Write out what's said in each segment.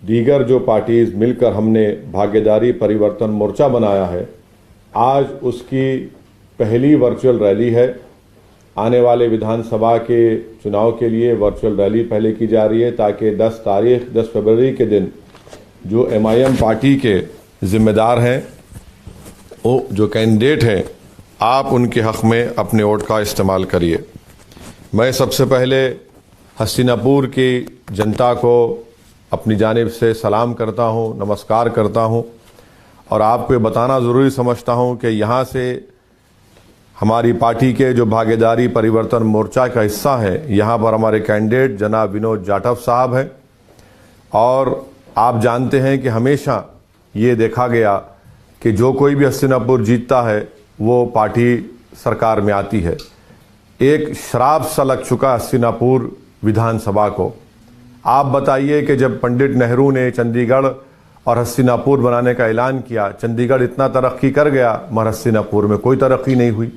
दीगर जो पार्टीज मिलकर हमने भागीदारी परिवर्तन मोर्चा बनाया है, आज उसकी पहली वर्चुअल रैली है। आने वाले विधानसभा के चुनाव के लिए वर्चुअल रैली पहले की जा रही है ताकि 10 फरवरी के दिन जो MIM पार्टी के जिम्मेदार हैं, वो जो कैंडिडेट हैं, आप उनके हक़ में अपने वोट का इस्तेमाल करिए। मैं सबसे पहले हस्तिनापुर की जनता को अपनी जानिब से सलाम करता हूं, नमस्कार करता हूं और आपको ये बताना ज़रूरी समझता हूं कि यहाँ से हमारी पार्टी के जो भागीदारी परिवर्तन मोर्चा का हिस्सा है, यहाँ पर हमारे कैंडिडेट जनाब विनोद जाटव साहब हैं। और आप जानते हैं कि हमेशा ये देखा गया कि जो कोई भी हस्तिनापुर जीतता है वो पार्टी सरकार में आती है। एक शराब सा लग चुका हस्तिनापुर विधानसभा को। आप बताइए कि जब पंडित नेहरू ने चंडीगढ़ और हस्तिनापुर बनाने का ऐलान किया, चंडीगढ़ इतना तरक्की कर गया मगर हस्तिनापुर में कोई तरक्की नहीं हुई।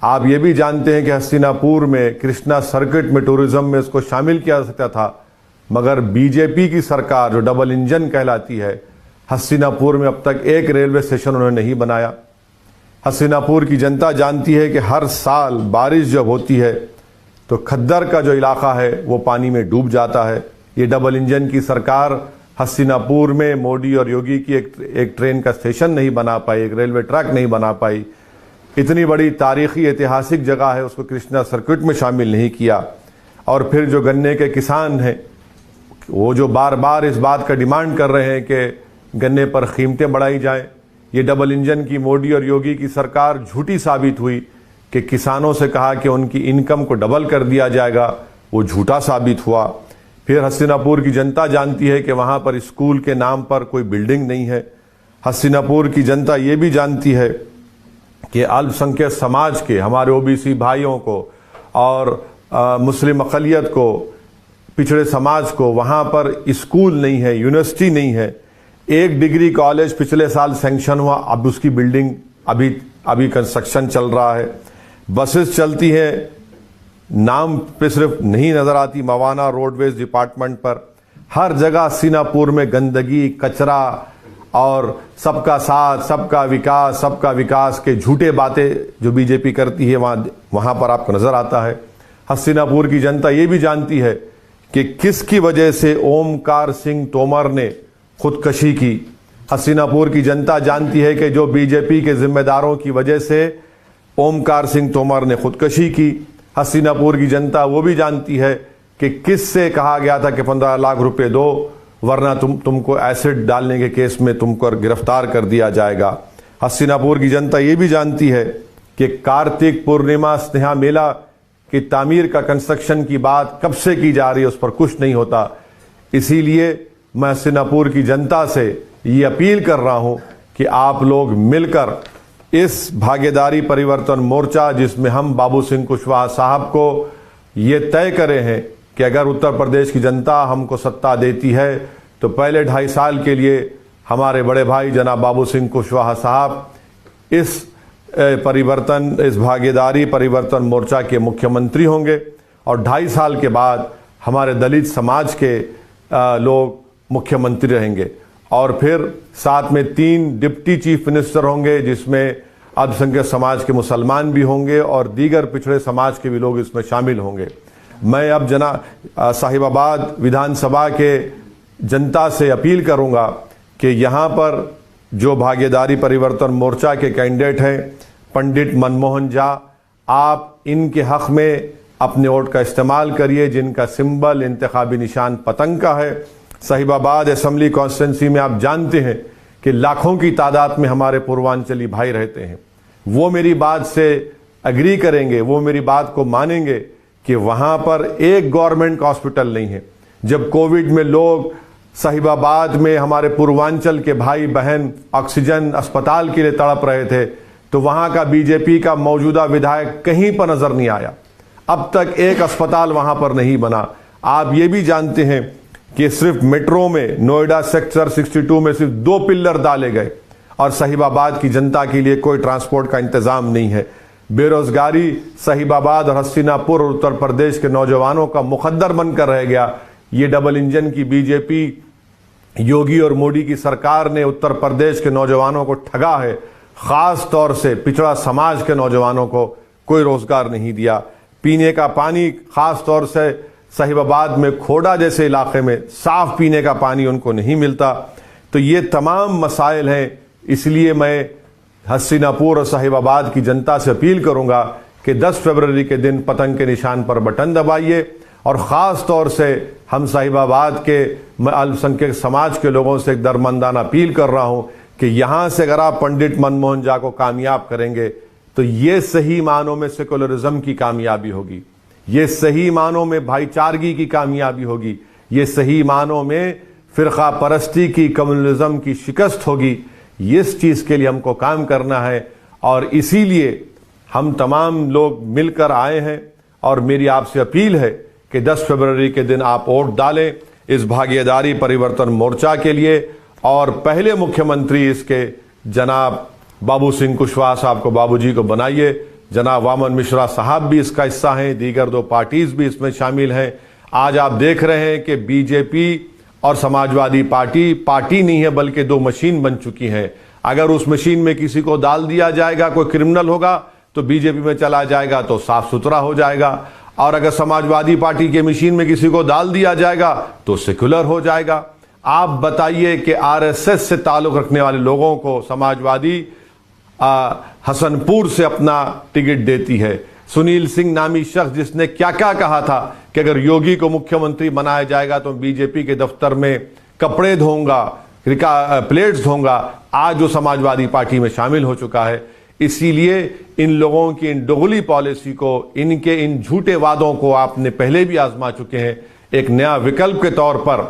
आप ये भी जानते हैं कि हस्तिनापुर में कृष्णा सर्किट में टूरिज्म में इसको शामिल किया जा सकता था, मगर बीजेपी की सरकार जो डबल इंजन कहलाती है, हस्तिनापुर में अब तक एक रेलवे स्टेशन उन्होंने नहीं बनाया। हस्तिनापुर की जनता जानती है कि हर साल बारिश जब होती है तो खद्दर का जो इलाका है वो पानी में डूब जाता है। ये डबल इंजन की सरकार हस्तिनापुर में मोदी और योगी की एक ट्रेन का स्टेशन नहीं बना पाई, एक रेलवे ट्रैक नहीं बना पाई। इतनी बड़ी तारीखी ऐतिहासिक जगह है, उसको कृष्णा सर्किट में शामिल नहीं किया। और फिर जो गन्ने के किसान हैं, वो जो बार बार इस बात का डिमांड कर रहे हैं कि गन्ने पर कीमतें बढ़ाई जाएं, ये डबल इंजन की मोदी और योगी की सरकार झूठी साबित हुई कि किसानों से कहा कि उनकी इनकम को डबल कर दिया जाएगा, वो झूठा साबित हुआ। फिर हस्तिनापुर की जनता जानती है कि वहाँ पर स्कूल के नाम पर कोई बिल्डिंग नहीं है। हस्तिनापुर की जनता ये भी जानती है कि अल्पसंख्यक समाज के हमारे OBC भाइयों को और मुस्लिम अक़लियत को, पिछड़े समाज को वहाँ पर स्कूल नहीं है, यूनिवर्सिटी नहीं है। एक डिग्री कॉलेज पिछले साल सैंक्शन हुआ, अब उसकी बिल्डिंग अभी कंस्ट्रक्शन चल रहा है। बसेस चलती हैं, नाम पे सिर्फ नहीं नजर आती, मवाना रोडवेज डिपार्टमेंट पर। हर जगह हस्तिनापुर में गंदगी, कचरा और सबका साथ, सबका विकास के झूठे बातें जो बीजेपी करती है वहां पर आपको नजर आता है। हस्तिनापुर की जनता ये भी जानती है कि किसकी वजह से ओमकार सिंह तोमर ने खुदकशी की। हस्तिनापुर की जनता जानती है कि जो बीजेपी के जिम्मेदारों की वजह से ओमकार सिंह तोमर ने खुदकशी की। हस्तिनापुर की जनता वो भी जानती है कि किससे कहा गया था कि 15 लाख रुपए दो वरना तुमको एसिड डालने के केस में तुमको गिरफ्तार कर दिया जाएगा। हस्तिनापुर की जनता ये भी जानती है कि कार्तिक पूर्णिमा स्नेहा मेला की तामीर का कंस्ट्रक्शन की बात कब से की जा रही है, उस पर कुछ नहीं होता। इसीलिए मैं हस्तिनापुर की जनता से ये अपील कर रहा हूं कि आप लोग मिलकर इस भागीदारी परिवर्तन मोर्चा, जिसमें हम बाबू सिंह कुशवाहा साहब को ये तय करे हैं कि अगर उत्तर प्रदेश की जनता हमको सत्ता देती है तो पहले 2.5 साल के लिए हमारे बड़े भाई जनाब बाबू सिंह कुशवाहा साहब इस भागीदारी परिवर्तन मोर्चा के मुख्यमंत्री होंगे और 2.5 साल के बाद हमारे दलित समाज के लोग मुख्यमंत्री रहेंगे। और फिर साथ में 3 डिप्टी चीफ मिनिस्टर होंगे, जिसमें अल्पसंख्यक समाज के मुसलमान भी होंगे और दीगर पिछड़े समाज के भी लोग इसमें शामिल होंगे। मैं अब साहिबाबाद विधानसभा के जनता से अपील करूंगा कि यहाँ पर जो भागीदारी परिवर्तन मोर्चा के कैंडिडेट हैं पंडित मनमोहन झा, आप इनके हक में अपने वोट का इस्तेमाल करिए, जिनका सिंबल इंतखाबी निशान पतंग का है। साहिबाबाद असेंबली कॉन्स्टिट्यूंसी में आप जानते हैं कि लाखों की तादाद में हमारे पूर्वांचली भाई रहते हैं। वो मेरी बात से अग्री करेंगे, वो मेरी बात को मानेंगे कि वहां पर एक गवर्नमेंट हॉस्पिटल नहीं है। जब कोविड में लोग साहिबाबाद में हमारे पूर्वांचल के भाई बहन ऑक्सीजन अस्पताल के लिए तड़प रहे थे, तो वहां का बीजेपी का मौजूदा विधायक कहीं पर नजर नहीं आया। अब तक एक अस्पताल वहां पर नहीं बना। आप ये भी जानते हैं कि सिर्फ मेट्रो में नोएडा सेक्टर 62 में सिर्फ 2 पिल्लर डाले गए और साहिबाबाद की जनता के लिए कोई ट्रांसपोर्ट का इंतजाम नहीं है। बेरोजगारी साहिबाबाद और हस्तिनापुर और उत्तर प्रदेश के नौजवानों का मुकद्दर बनकर रह गया। ये डबल इंजन की बीजेपी योगी और मोदी की सरकार ने उत्तर प्रदेश के नौजवानों को ठगा है। खास तौर से पिछड़ा समाज के नौजवानों को कोई रोजगार नहीं दिया। पीने का पानी, खास तौर से साहिबाबाद में खोड़ा जैसे इलाके में साफ पीने का पानी उनको नहीं मिलता। तो ये तमाम मसाइल हैं। इसलिए मैं हस्तिनापुर और साहिबाबाद की जनता से अपील करूंगा कि 10 फरवरी के दिन पतंग के निशान पर बटन दबाइए। और ख़ास तौर से हम साहिबाबाद के अल्पसंख्यक समाज के लोगों से एक दरमंदाना अपील कर रहा हूं कि यहाँ से अगर आप पंडित मनमोहन झा को कामयाब करेंगे तो ये सही मानों में सेकुलरिज्म की कामयाबी होगी, ये सही मानों में भाईचारगी की कामयाबी होगी, ये सही मानों में फिरका परस्ती की, कम्युनलिज्म की शिकस्त होगी। इस चीज़ के लिए हमको काम करना है और इसीलिए हम तमाम लोग मिलकर आए हैं। और मेरी आपसे अपील है कि 10 फरवरी के दिन आप वोट डालें इस भागीदारी परिवर्तन मोर्चा के लिए। और पहले मुख्यमंत्री इसके जनाब बाबू सिंह कुशवाहा साहब को, बाबूजी को बनाइए। जनाब वामन मिश्रा साहब भी इसका हिस्सा हैं, दीगर 2 पार्टीज भी इसमें शामिल हैं। आज आप देख रहे हैं कि बीजेपी और समाजवादी पार्टी नहीं है बल्कि 2 मशीन बन चुकी हैं। अगर उस मशीन में किसी को डाल दिया जाएगा, कोई क्रिमिनल होगा तो बीजेपी में चला जाएगा तो साफ सुथरा हो जाएगा, और अगर समाजवादी पार्टी के मशीन में किसी को डाल दिया जाएगा तो सेक्युलर हो जाएगा। आप बताइए कि आरएसएस से ताल्लुक रखने वाले लोगों को समाजवादी हसनपुर से अपना टिकट देती है। सुनील सिंह नामी शख्स जिसने क्या क्या कहा था कि अगर योगी को मुख्यमंत्री बनाया जाएगा तो बीजेपी के दफ्तर में कपड़े धोऊंगा, प्लेट्स धोऊंगा, आज वो समाजवादी पार्टी में शामिल हो चुका है। इसीलिए इन लोगों की इन दोगली पॉलिसी को, इनके इन झूठे वादों को आपने पहले भी आजमा चुके हैं। एक नया विकल्प के तौर पर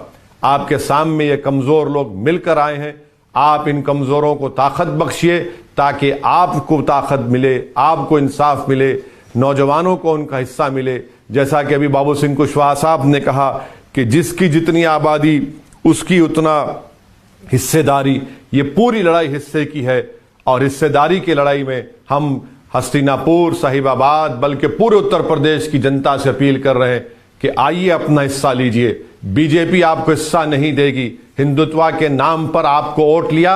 आपके सामने ये कमजोर लोग मिलकर आए हैं। आप इन कमजोरों को ताकत बख्शिए ताकि आपको ताकत मिले, आपको इंसाफ मिले, नौजवानों को उनका हिस्सा मिले। जैसा कि अभी बाबू सिंह कुशवाहा साहब ने कहा कि जिसकी जितनी आबादी उसकी उतना हिस्सेदारी। ये पूरी लड़ाई हिस्से की है और हिस्सेदारी की लड़ाई में हम हस्तिनापुर, साहिबाबाद, बल्कि पूरे उत्तर प्रदेश की जनता से अपील कर रहे हैं कि आइए अपना हिस्सा लीजिए। बीजेपी आपको हिस्सा नहीं देगी। हिंदुत्व के नाम पर आपको वोट लिया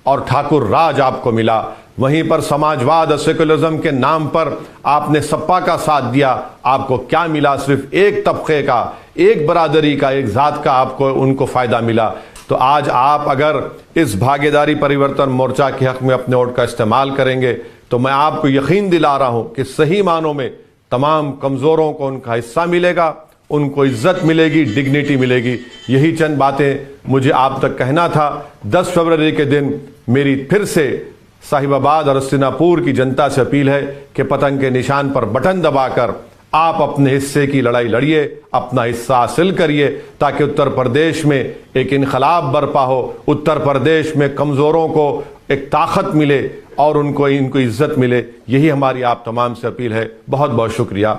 और ठाकुर राज आपको मिला। वहीं पर समाजवाद और सेकुलरिज्म के नाम पर आपने सपा का साथ दिया, आपको क्या मिला? सिर्फ एक तबके का, एक बरादरी का, एक जात का आपको उनको फायदा मिला। तो आज आप अगर इस भागीदारी परिवर्तन मोर्चा के हक में अपने वोट का इस्तेमाल करेंगे तो मैं आपको यकीन दिला रहा हूं कि सही मानों में तमाम कमजोरों को उनका हिस्सा मिलेगा, उनको इज्जत मिलेगी, डिग्निटी मिलेगी। यही चंद बातें मुझे आप तक कहना था। 10 फरवरी के दिन मेरी फिर से साहिबाबाद और हस्तिनापुर की जनता से अपील है कि पतंग के निशान पर बटन दबाकर आप अपने हिस्से की लड़ाई लड़िए, अपना हिस्सा हासिल करिए ताकि उत्तर प्रदेश में एक इनकलाब बरपा हो, उत्तर प्रदेश में कमजोरों को एक ताकत मिले और इनको इज्जत मिले। यही हमारी आप तमाम से अपील है। बहुत बहुत शुक्रिया।